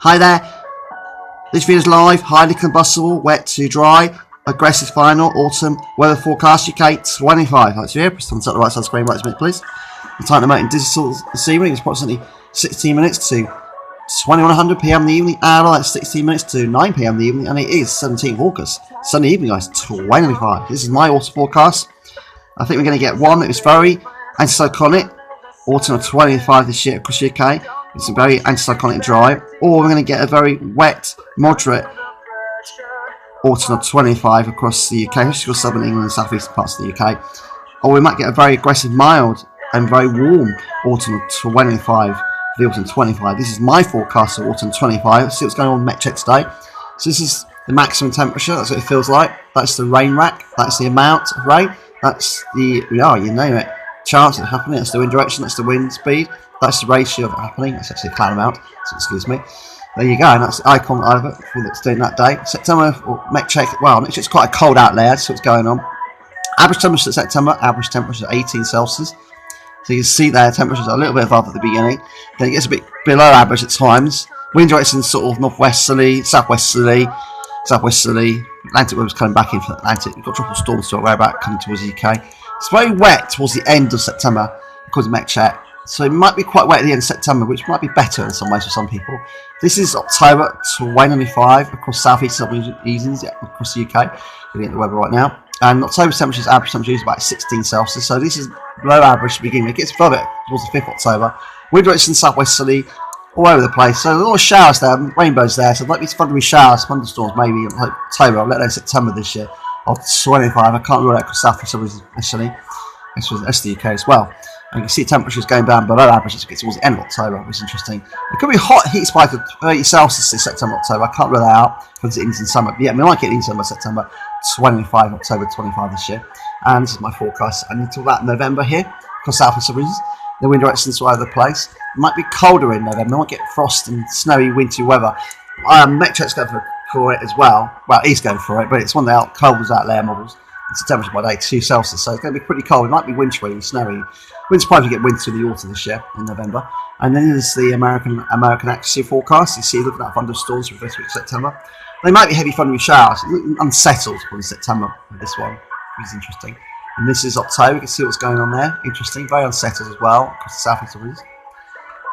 Hi there. This video is live, highly combustible, wet to dry, aggressive final, autumn, weather forecast, UK 25. That's here, press on the right side of the screen, right this minute please. The time to in digital this evening is approximately 16 minutes to 2100 PM in the evening, and that's 16 minutes to 9 PM in the evening, and it is 17th of August, Sunday evening guys, 25. This is my autumn forecast. I think we're going to get one that is very anticyclonic, autumn of 25 this year across the UK. It's a very anticyclonic and dry, or we're going to get a very wet, moderate autumn of 25 across the UK, especially across southern England and southeastern parts of the UK. Or we might get a very aggressive, mild, and very warm autumn of 25 for the autumn 25. This is my forecast of autumn 25. Let's see what's going on with MetCheck today. So this is the maximum temperature. That's what it feels like. That's the rain rack. That's the amount of rain. That's the you name it. Chance of it happening. That's the wind direction. That's the wind speed. That's the ratio of it happening. That's actually a cloud amount, so excuse me. There you go, and that's the icon of it for that's doing that day. September, or MetCheck, well, it's quite a cold out there, that's what's going on. Average temperature September, average temperature 18 Celsius. So you can see there, temperatures are a little bit above at the beginning. Then it gets a bit below average at times. Wind direction sort of northwesterly, southwesterly, Atlantic winds coming back in from the Atlantic. We've got tropical storms to right back coming towards the UK. It's very wet towards the end of September because of MetCheck. So it might be quite wet at the end of September, which might be better in some ways for some people. This is October 25 across southeast regions across the UK. Looking at the weather right now. And October's temperatures, average temperature is about 16 Celsius. So this is below average to begin with. It gets above it towards the 5th October. Wind direction southwesterly, all over the place. So a lot of showers there, rainbows there. So there might be thundery showers, thunderstorms maybe in October, let alone September this year. Of 25, I can't rule out across southwest initially. This was the UK as well. And you can see temperatures going down below average as it gets towards the end of October, which is interesting. It could be a hot heat spike of 30 Celsius in September, October. I can't rule that out because it's Indian summer. But yeah, we might get Indian summer, September 25, October 25 this year. And this is my forecast. And until that November here, across south and regions, the wind directions all over the place. It might be colder in November. We might get frost and snowy, wintry weather. MetCheck's going for it as well. Well, he's going for it, but it's one of the coldest out there models. It's a temperature by day 2 Celsius, so it's going to be pretty cold. It might be wintry and snowy. Wouldn't surprise if we get winter in the autumn this year in November. And then there's the American accuracy forecast. You see, look at that thunderstorms for this week, September. They might be heavy thundery showers, unsettled in September with this one, which is interesting. And this is October. You can see what's going on there. Interesting, very unsettled as well across the southeast regions.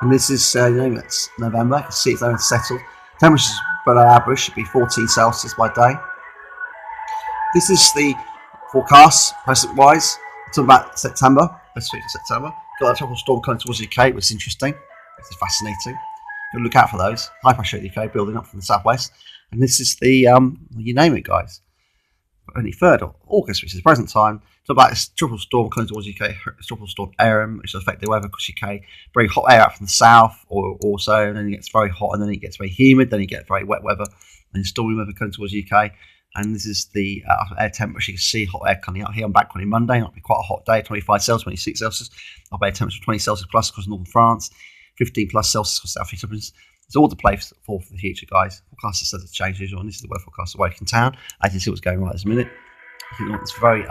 And this is it's November. You can see it's very unsettled. Temperatures below average should be 14 Celsius by day. This is the forecast, present-wise, until about September. This week of September. Got a tropical storm coming towards the UK, which is interesting. This is fascinating. You'll look out for those. High pressure at the UK, building up from the southwest. And this is the, you name it, guys. 23rd of August, which is the present time. So about this tropical storm coming towards the UK, tropical storm ERIN, which will affect the weather across the UK. Bring hot air out from the south, or also, and then it gets very hot, and then it gets very humid, then you get very wet weather, and stormy weather coming towards the UK. And this is the air temperature. You can see hot air coming out here on Bank Holiday Monday. It'll be quite a hot day, 25 Celsius, 26 Celsius. Up air temperature 20 Celsius plus across northern France, 15 plus Celsius across southeast regions. It's all the place for the future, guys. Forecast says it's changed usual, and this is the weather forecast of Woking Town. As you see what's going on right this minute. I think it's very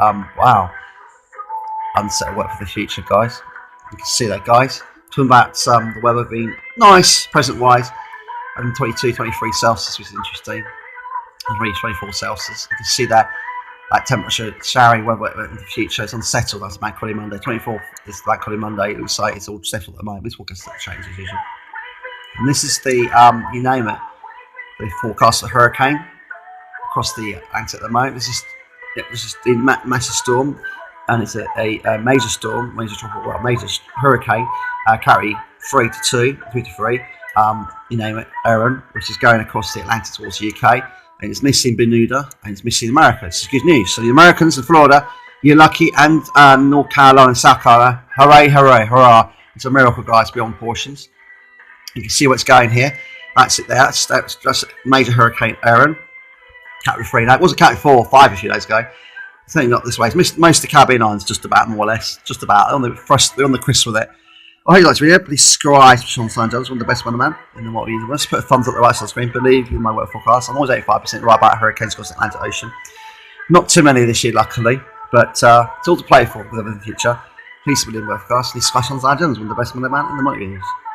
unsettled work for the future, guys. You can see that, guys. Talking about the weather being nice, present-wise, and 22, 23 Celsius, which is interesting. And really 24 Celsius. You can see that temperature, showery weather in the future. It's unsettled. That's Bank Holiday Monday. 24th is Bank Holiday Monday. It looks like it's all settled at the moment. This forecast changes as usual. And this is the, you name it, the forecast of hurricane across the Atlantic at the moment. This is the massive storm, and it's a major storm, major hurricane, category 3 to 2, 3 to 3. You name it, ERIN, which is going across the Atlantic towards the UK. And it's missing Bermuda, and it's missing America. This is good news. So the Americans in Florida, you're lucky, and North Carolina and South Carolina, hooray, hooray, hurrah. It's a miracle, guys, beyond portions. You can see what's going here. That's it there. That's major hurricane ERIN. Category 3 now. It was a category 4 or 5 a few days ago. It's certainly not this way. It's most of the Caribbean islands, just about, more or less. Just about. They're on the crisp with it. I hope you like this video. Please subscribe to Sean Santos, one of the best weatherman in the modern universe. Put a thumbs up the right side of the screen. Believe in my weather forecast. I'm always 85% right about hurricanes across the Atlantic Ocean. Not too many this year, luckily, but it's all to play for in the future. Please believe in weather forecast. Please smash on Santos, one of the best weatherman in the modern universe.